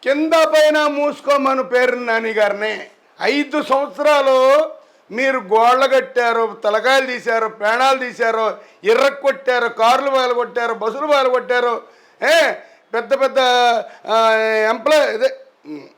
కింద పైన మూసుకోమని పేరు నాని గారిని 5 సంవత్సరాలు మీరు గోళ్ళ కట్టారు, తలకాయలు తీశారు, పేణాలు తీశారు, ఇర్రకు కొట్టారు, కార్లు బాలు కొట్టారు, బస్సులు బాలు కొట్టారు, పెద్ద పెద్ద ఎంప్లాయ్ అదే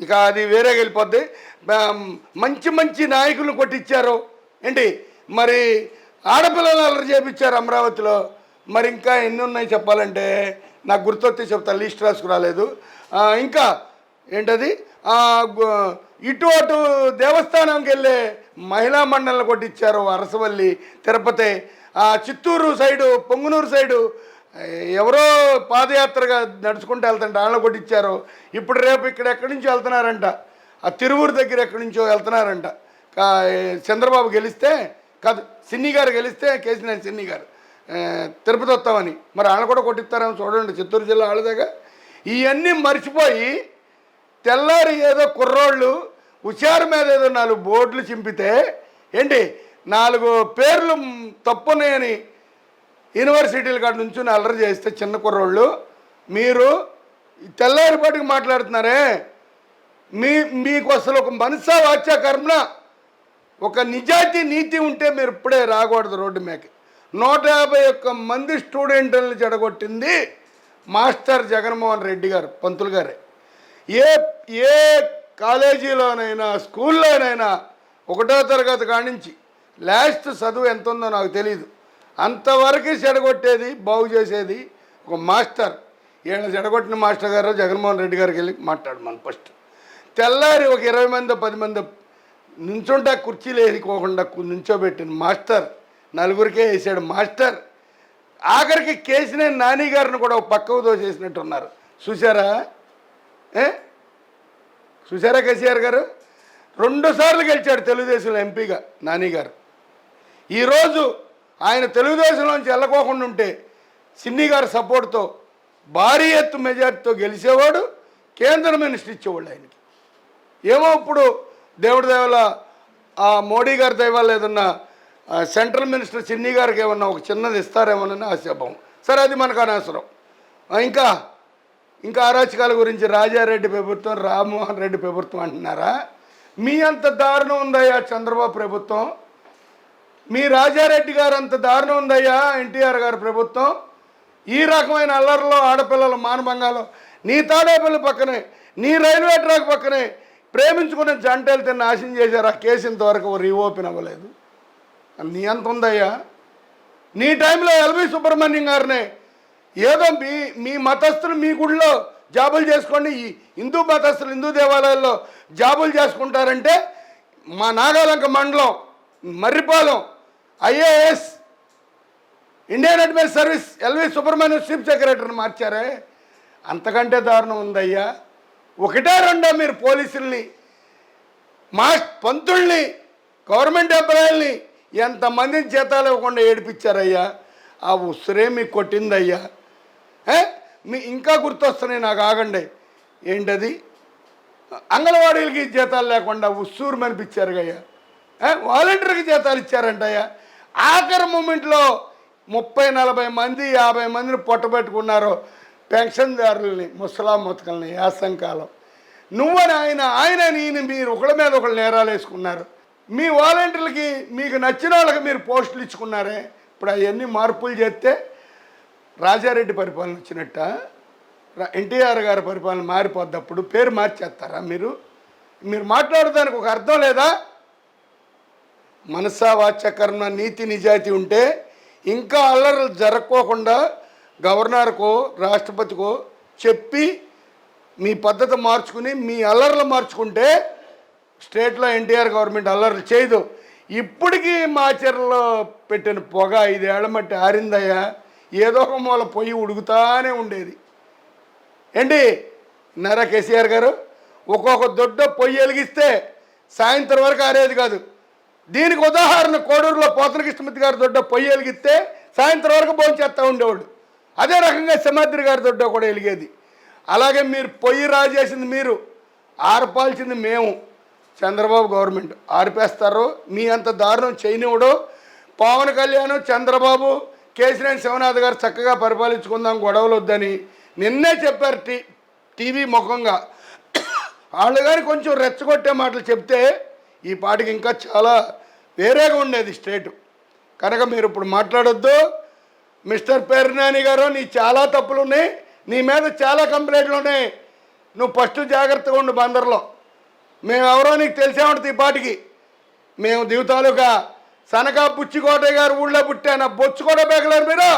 ఇక అది వేరే వెళ్ళిపోద్ది. మంచి మంచి నాయకులను కొట్టించారు ఏంటి, మరి ఆడపిల్లలు అల్లరి చేపించారు అమరావతిలో. మరి ఇంకా ఎన్ని ఉన్నాయి చెప్పాలంటే నాకు గుర్తొస్తే చెప్తాను, లిస్ట్ రాసుకురాలేదు. ఇంకా ఏంటది, ఇటు అటు దేవస్థానంకి వెళ్ళే మహిళా మండలిని కొట్టించారు, అరసవల్లి, తిరుపతి, చిత్తూరు సైడు, పొంగునూరు సైడు ఎవరో పాదయాత్రగా నడుచుకుంటూ వెళ్తుంటే వాళ్ళని కొట్టించారు. ఇప్పుడు రేపు ఇక్కడ ఎక్కడి నుంచో వెళ్తున్నారంట, ఆ తిరువూరు దగ్గర ఎక్కడి నుంచో వెళ్తున్నారంట. చంద్రబాబు గెలిస్తే కాదు, సిన్ని గారు గెలిస్తే, కేసీఆర్ సిన్ని గారు తిరుపతి వస్తామని, మరి వాళ్ళని కూడా కొట్టిస్తారేమో చూడండి, చిత్తూరు జిల్లా వాళ్ళదేగా. ఇవన్నీ మర్చిపోయి తెల్లారి ఏదో కుర్రోళ్ళు హుషారు మీద ఏదో 4 బోర్డులు చింపితే ఏంటి, 4 పేర్లు తప్పున్నాయని యూనివర్సిటీల కాడ నుంచి అల్లరి చేస్తే చిన్న కుర్రోళ్ళు, మీరు తెల్లారిపాటికి మాట్లాడుతున్నారే. మీకు అసలు ఒక మనసా వాచ్య కర్మన, ఒక నిజాయితీ నీతి ఉంటే మీరు ఇప్పుడే రాకూడదు రోడ్డు మీదకి. 151 మంది స్టూడెంట్లను చెడగొట్టింది మాస్టర్ జగన్మోహన్ రెడ్డి గారు, పంతులు గారే. ఏ కాలేజీలోనైనా స్కూల్లోనైనా 1వ తరగతి కాడి నుంచి లాస్ట్ చదువు ఎంత ఉందో నాకు తెలియదు, అంతవరకు చెడగొట్టేది, బాగు చేసేది ఒక మాస్టర్. ఈయన చెడగొట్టిన మాస్టర్ గారు జగన్మోహన్ రెడ్డి గారికి వెళ్ళి మాట్లాడమని ఫస్ట్. తెల్లారి ఒక 20 మంది 10 మంది నుంచుంటా కుర్చీలు వేసుకోకుండా నుంచోబెట్టిన మాస్టర్, 4గురికే వేసాడు మాస్టర్. ఆఖరికి కేసీఆర్ నాని గారిని కూడా ఒక పక్కకు దోసేసినట్టున్నారు. చూసారా చూసారా కేసీఆర్ గారు 2 సార్లు గెలిచాడు తెలుగుదేశంలో ఎంపీగా నాని గారు. ఈరోజు ఆయన తెలుగుదేశంలోంచి వెళ్ళకోకుండా ఉంటే సిన్ని గారి సపోర్ట్తో భారీ ఎత్తు మెజార్టీతో గెలిచేవాడు, కేంద్ర మినిస్టర్ ఇచ్చేవాళ్ళు ఆయనకి. ఏమో ఇప్పుడు దేవుడి దేవల మోడీ గారి దైవాలు ఏదన్నా సెంట్రల్ మినిస్టర్ సిన్ని గారికి ఏమన్నా ఒక చిన్నది ఇస్తారేమోనని ఆశాభావం. సరే, అది మనకు అనవసరం. ఇంకా అరాచకాల గురించి రాజారెడ్డి ప్రభుత్వం, రామ్మోహన్ రెడ్డి ప్రభుత్వం అంటున్నారా? మీ అంత దారుణం ఉందయ్యా చంద్రబాబు ప్రభుత్వం, మీ రాజారెడ్డి గారు అంత దారుణం ఉందయ్యా ఎన్టీఆర్ గారి ప్రభుత్వం. ఈ రకమైన అల్లర్లో ఆడపిల్లల మానభంగాలు, నీ తాడేపల్లి పక్కనే, నీ రైల్వే ట్రాక్ పక్కనే ప్రేమించుకునే జంటలు తిన్న నాశనం చేశారు. ఆ కేసు ఇంతవరకు రీఓపెన్ అవ్వలేదు. నీ అంత ఉందయ్యా. నీ టైంలో ఎల్వి సుబ్రహ్మణ్యం గారిని ఏదో మీ మతస్థులు మీ గుడిలో జాబులు చేసుకోండి, హిందూ మతస్థులు హిందూ దేవాలయాల్లో జాబులు చేసుకుంటారంటే మా నాగాలంక మండలం Marripalem IAS Indian administration service LV Subrahmanyam chief సెక్రటరీని మార్చారే. అంతకంటే దారుణం ఉందయ్యా. 1-2 మీరు పోలీసుల్ని, మా పంతుల్ని, గవర్నమెంట్ ఎంప్లాయీల్ని ఎంతమందిని జీతాలు ఇవ్వకుండా ఏడిపించారయ్యా. ఆ ఉసురే మీకు కొట్టిందయ్యా. ఇంకా గుర్తొస్తున్నాయి నాకు, ఆగండి. ఏంటది, అంగన్వాడీలకి జీతాలు లేకుండా ఉస్సూరు మనిపించారు అయ్యా. వాలంటీర్కి జీతాలు ఇచ్చారంటయ్యా. ఆఖరి మూమెంట్లో 30-40 మంది 50 మందిని పొట్టబెట్టుకున్నారు పెన్షన్దారులని, ముసలా ముతకల్ని. యాసంకాలం నువ్వని ఆయన మీరు ఒకళ్ళ మీద ఒకళ్ళు నేరాలు వేసుకున్నారు. మీ వాలంటీర్లకి మీకు నచ్చిన వాళ్ళకి మీరు పోస్టులు ఇచ్చుకున్నారే. ఇప్పుడు అవన్నీ మార్పులు చేస్తే రాజారెడ్డి పరిపాలన వచ్చినట్ట, ఎన్టీఆర్ గారి పరిపాలన మారిపోద్ది. అప్పుడు పేరు మార్చేస్తారా మీరు మాట్లాడడానికి ఒక అర్థం లేదా? మనసా వాచ్యకరణ నీతి నిజాయితీ ఉంటే ఇంకా అల్లర్లు జరగకోకుండా గవర్నర్కో రాష్ట్రపతికో చెప్పి మీ పద్ధతి మార్చుకుని మీ అల్లర్లు మార్చుకుంటే స్టేట్లో ఎన్టీఆర్ గవర్నమెంట్ అల్లర్లు చేయదు. ఇప్పటికీ మాచర్లో పెట్టిన పొగ 5 ఏళ్ల మట్టి ఆరిందయ్యా. ఏదో ఒక మూల పొయ్యి ఉడుకుతానే ఉండేది. ఏంటి నరా కేసీఆర్ గారు, ఒక్కొక్క దొడ్డ పొయ్యి వెలిగిస్తే సాయంత్రం వరకు ఆరేది కాదు. దీనికి ఉదాహరణ కోడూరులో పోతనకృష్ణమూర్తి గారి దొడ్డ పొయ్యి వెలిగిస్తే సాయంత్రం వరకు భోంచేస్తూ ఉండేవాడు. అదే రకంగా సింహాద్రి గారి దొడ్డ కూడా వెలిగేది. అలాగే మీరు పొయ్యి రాజేసింది మీరు, ఆర్పాల్సింది మేము. చంద్రబాబు గవర్నమెంట్ ఆర్పేస్తారు. మీ అంత దారుణం చేయనివ్వడు. పవన్ కళ్యాణ్, చంద్రబాబు, కేసీఆర్ శివనాథ్ గారు చక్కగా పరిపాలించుకుందాం, గొడవలు వద్దని నిన్నే చెప్పారు టీవీ ముఖంగా. వాళ్ళు కానీ కొంచెం రెచ్చగొట్టే మాటలు చెప్తే ఈ పాటికి ఇంకా చాలా వేరేగా ఉండేది స్టేటు. కనుక మీరు ఇప్పుడు మాట్లాడొద్దు. మిస్టర్ పేర్నాని గారు, నీ చాలా తప్పులు ఉన్నాయి, నీ మీద చాలా కంప్లైంట్లు ఉన్నాయి. నువ్వు ఫస్ట్ జాగ్రత్తగా ఉండు బందర్లో. మేము ఎవరో నీకు తెలిసే ఉంటుంది ఈ పాటికి. మేము దిగుతాలుగా సనకా పుచ్చికోటయ్య గారు ఊళ్ళో పుట్టాను, బొచ్చు కూడా బేకలేరు మీరు.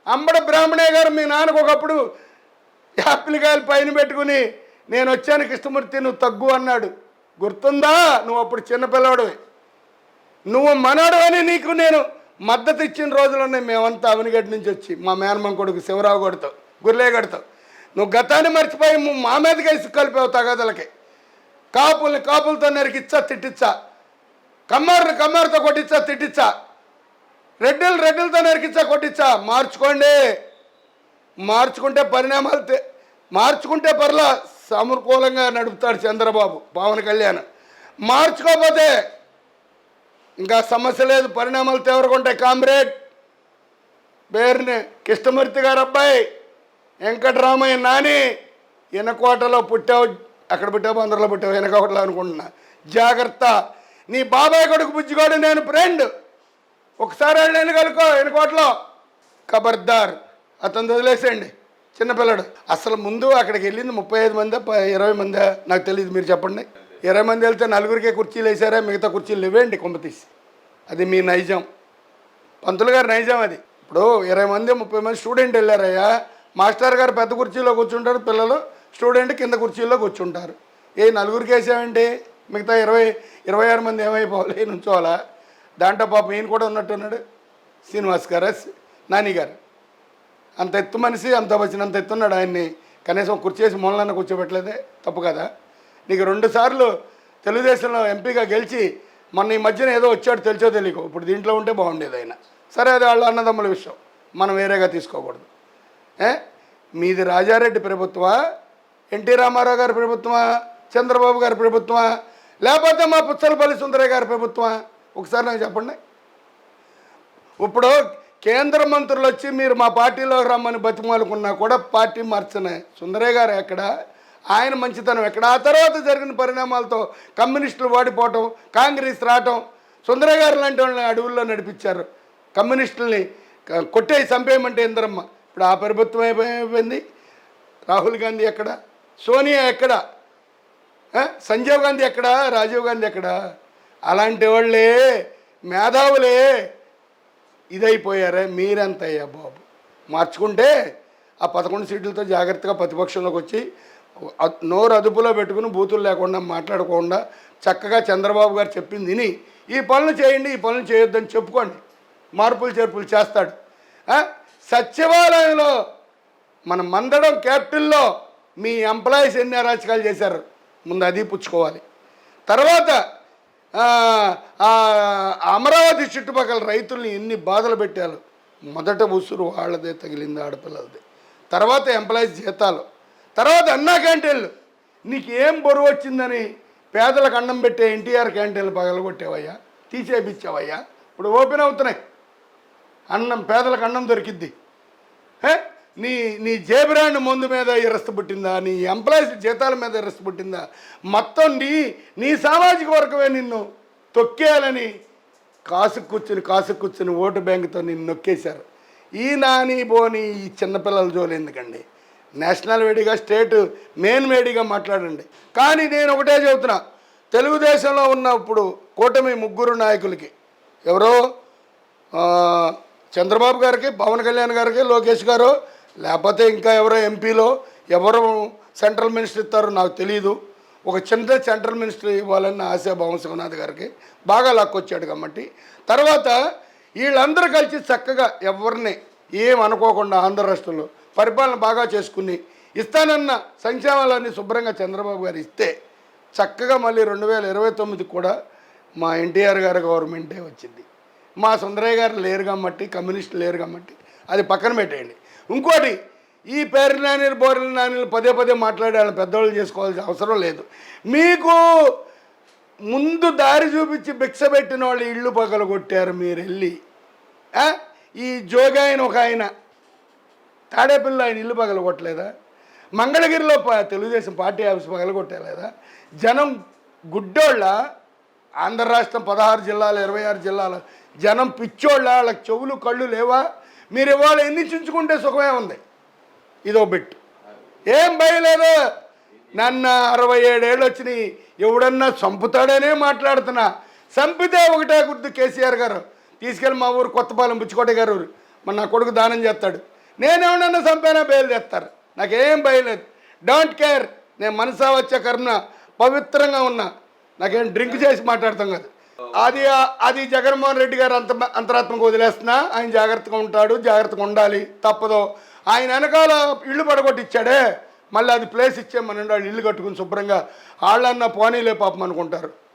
అంబడ బ్రాహ్మణయ్య గారు మీ నాన్నకు ఒకప్పుడు యాపిల్ కాయలు పైన పెట్టుకుని నేను వచ్చాను కృష్ణమూర్తి నువ్వు తగ్గు అన్నాడు, గుర్తుందా? నువ్వు అప్పుడు చిన్నపిల్లవాడివి, నువ్వు మనోడు అని నీకు నేను మద్దతు ఇచ్చిన రోజులు ఉన్నాయి. మేమంతా అవనిగడ్డ నుంచి వచ్చి మా మేనమ్మ కొడుకు శివరావు గడితో గుర్లేగడితో. నువ్వు గతాన్ని మర్చిపోయి మా మీదకి వేసి కలిపావు తగాదలకి. కాపులతో నరికిచ్చా తిట్టిచ్చా, కమ్మారితో కొట్టించా తిట్టిచ్చా, రెడ్డిలతో నరికిచ్చా కొట్టించా. మార్చుకుంటే పరిణామాలు మార్చుకుంటే పర్లా సమకూలంగా నడుపుతాడు చంద్రబాబు, పవన్ కళ్యాణ్. మార్చుకోకపోతే ఇంకా సమస్య లేదు, పరిణామాలు తీవ్రకుంటాయి. కామ్రేడ్ పేరుని కృష్ణమూర్తి గారు అబ్బాయి వెంకటరామయ్య నాని, ఎనకోటలో పుట్టావు, అక్కడ పుట్టావు బందర్లో పుట్టావు, వెనకోటలో అనుకుంటున్నా. జాగ్రత్త. నీ బాబాయ్ కొడుకు బుజ్జిగాడు నేను ఫ్రెండ్, ఒకసారి వెళ్ళి కలుకో ఎనకోటలో. ఖబర్దార్, అతను వదిలేసేయండి, చిన్నపిల్లడు. అసలు ముందు అక్కడికి వెళ్ళింది 35 మంది 20 మంది నాకు తెలియదు, మీరు చెప్పండి. 20 మంది వెళ్తే 4గురికే కుర్చీలు వేసారా, మిగతా కుర్చీలు ఇవ్వండి కొంపతీసి. అది మీ నైజం, పంతులు గారు నైజం అది. ఇప్పుడు 20 మంది 30 మంది స్టూడెంట్ వెళ్ళారయ్యా, మాస్టర్ గారు పెద్ద కుర్చీలో కూర్చుంటారు, పిల్లలు స్టూడెంట్ కింద కుర్చీలో కూర్చుంటారు. 4గురికి వేసామంటే మిగతా 26 మంది ఏమైపోవాలి, నుంచోవాలా? దాంట్లో పాపం ఈయన కూడా ఉన్నట్టున్నాడు, శ్రీనివాస్ గారు, నాని గారు. అంత ఎత్తు మనిషి, అంత వచ్చినంత ఎత్తున్నాడు, ఆయన్ని కనీసం కుర్చేసి మూలన కూర్చోబెట్టలేదే, తప్పు కదా? నీకు 2 సార్లు తెలుగుదేశంలో ఎంపీగా గెలిచి మొన్న ఈ మధ్యన ఏదో వచ్చాడు తెలిసో తెలియకో, ఇప్పుడు దీంట్లో ఉంటే బాగుండేది ఆయన. సరే, అది వాళ్ళ అన్నదమ్ముల విషయం, మనం వేరేగా తీసుకోకూడదు. మీది రాజారెడ్డి ప్రభుత్వమా, ఎన్టీ రామారావు గారి ప్రభుత్వమా, చంద్రబాబు గారి ప్రభుత్వమా, లేకపోతే మా పుచ్చలపల్లి సుందరయ్య గారి ప్రభుత్వమా? ఒకసారి నాకు చెప్పండి. ఇప్పుడు కేంద్ర మంత్రులు వచ్చి మీరు మా పార్టీలో రమ్మని బతిమాలుకున్నా కూడా పార్టీ మార్చనే సుందరయ్య గారు ఎక్కడ, ఆయన మంచితనం ఎక్కడ? ఆ తర్వాత జరిగిన పరిణామాలతో కమ్యూనిస్టులు వాడిపోవటం, కాంగ్రెస్ రావటం, సుందరయ్య గారు లాంటి వాళ్ళని అడవుల్లో నడిపించారు. కమ్యూనిస్టుల్ని కొట్టేసి చంపేయమంటే ఇందరమ్మ. ఇప్పుడు ఆ ప్రభుత్వం అయిపోయింది. రాహుల్ గాంధీ ఎక్కడ, సోనియా ఎక్కడ, సంజీవ్ గాంధీ ఎక్కడ, రాజీవ్ గాంధీ ఎక్కడ? అలాంటి వాళ్ళే మేధావులే ఇదైపోయారే. మీరెంతయ్యా బాబు? మార్చుకుంటే ఆ 11 సీట్లతో జాగ్రత్తగా ప్రతిపక్షంలోకి వచ్చి నోరు అదుపులో పెట్టుకుని బూతులు లేకుండా మాట్లాడకుండా చక్కగా చంద్రబాబు గారు చెప్పింది విని ఈ పనులు చేయండి, ఈ పనులు చేయొద్దని చెప్పుకోండి, మార్పులు చేర్పులు చేస్తాడు. సచివాలయంలో మన మందడం క్యాపిటల్లో మీ ఎంప్లాయీస్ ఎన్ని అరాచకాలు చేశారు, ముందు అది పుచ్చుకోవాలి. తర్వాత అమరావతి చుట్టుపక్కల రైతుల్ని ఎన్ని బాధలు పెట్టారు. మొదట ఉసురు వాళ్ళదే తగిలింది, ఆడపిల్లలది. తర్వాత ఎంప్లాయీస్ జీతాలు, తర్వాత అన్నా క్యాంటీన్లు. నీకు ఏం బరువు వచ్చిందని పేదలకు అన్నం పెట్టే ఎన్టీఆర్ క్యాంటీన్లు పగలగొట్టేవయ్యా, తీసేపిచ్చావయ్యా. ఇప్పుడు ఓపెన్ అవుతున్నాయి, అన్నం పేదలకు అన్నం దొరికిద్ది. నీ జేబ్రాండ్ మందు మీద ఇరస్త పుట్టిందా, నీ ఎంప్లాయీస్ జీతాల మీద ఇరస్త పుట్టిందా? మొత్తం నీ సామాజిక వర్గమే నిన్ను తొక్కేయాలని కాసు కూర్చుని ఓటు బ్యాంకుతో నిన్ను నొక్కేశారు. ఈ నాని బోని ఈ చిన్నపిల్లల జోలు ఎందుకండి? నేషనల్ వేడిగా స్టేట్ మెయిన్ వేడిగా మాట్లాడండి. కానీ నేను ఒకటే చెబుతున్నా, తెలుగుదేశంలో ఉన్నప్పుడు కూటమి 3 నాయకులకి, ఎవరో చంద్రబాబు గారికి, పవన్ కళ్యాణ్ గారికి, లోకేష్ గారు, లేకపోతే ఇంకా ఎవరో ఎంపీలో ఎవరు సెంట్రల్ మినిస్టర్ ఇస్తారో నాకు తెలియదు. ఒక చిన్న సెంట్రల్ మినిస్టర్ ఇవ్వాలని ఆశా భవంశనాథ్ గారికి బాగా లాక్కొచ్చాడు కాబట్టి, తర్వాత వీళ్ళందరూ కలిసి చక్కగా ఎవరిని ఏం అనుకోకుండా ఆంధ్ర రాష్ట్రంలో పరిపాలన బాగా చేసుకుని ఇస్తానన్న సంక్షేమాలన్నీ శుభ్రంగా చంద్రబాబు గారు ఇస్తే చక్కగా మళ్ళీ 2029 కూడా మా ఎన్టీఆర్ గారి గవర్నమెంటే వచ్చింది. మా సుందరయ్య గారు లేరు కాబట్టి, కమ్యూనిస్టులు లేరు కాబట్టి అది పక్కన పెట్టేయండి. ఇంకోటి, ఈ పేరు నాని బోర్ల నాని పదే మాట్లాడే వాళ్ళని పెద్దవాళ్ళు చేసుకోవాల్సిన అవసరం లేదు. మీకు ముందు దారి చూపించి భిక్ష పెట్టిన వాళ్ళు ఇళ్ళు పగలు కొట్టారు మీరు వెళ్ళి. ఈ జోగి ఆయన ఒక ఆయన తాడేపల్లిలో ఆయన ఇల్లు పగలు కొట్టలేదా? మంగళగిరిలో తెలుగుదేశం పార్టీ ఆఫీస్ పగలగొట్టేలేదా? జనం గుడ్డోళ్ళ, ఆంధ్ర రాష్ట్రం 16 జిల్లాలు 26 జిల్లాలు జనం పిచ్చోళ్ళ, వాళ్ళకి చెవులు కళ్ళు లేవా? మీరు ఇవాళ ఎన్ని చుంచుకుంటే సుఖమే ఉంది. ఇదో బిట్ ఏం భయలేదు. నన్ను 67 ఏళ్ళు వచ్చినాయి, ఎవడన్నా చంపుతాడనే మాట్లాడుతున్నా. చంపితే ఒకటే గుర్తు కేసీఆర్ గారు తీసుకెళ్ళి మా ఊరు కొత్తపాలెం బుచ్చికోట గారు ఊరు మన నా కొడుకు దానం చేస్తాడు. నేనేమన్నా చంపైనా బయలు తెస్తారు, నాకేం భయలేదు. Don't care. నేను మనసా వచ్చే కర్మ పవిత్రంగా ఉన్నా, నాకేం డ్రింక్ చేసి మాట్లాడతాం కదా. అది జగన్మోహన్ రెడ్డి గారు అంతరాత్మకు వదిలేస్తున్నా. ఆయన జాగ్రత్తగా ఉంటాడు, జాగ్రత్తగా ఉండాలి, తప్పదు. ఆయన వెనకాల ఇల్లు పడగొట్టిచ్చాడే, మళ్ళీ అది ప్లేస్ ఇచ్చేమనండి, వాళ్ళు ఇల్లు కట్టుకుని శుభ్రంగా వాళ్ళన్న పోనీలే పాపం అనుకుంటారు.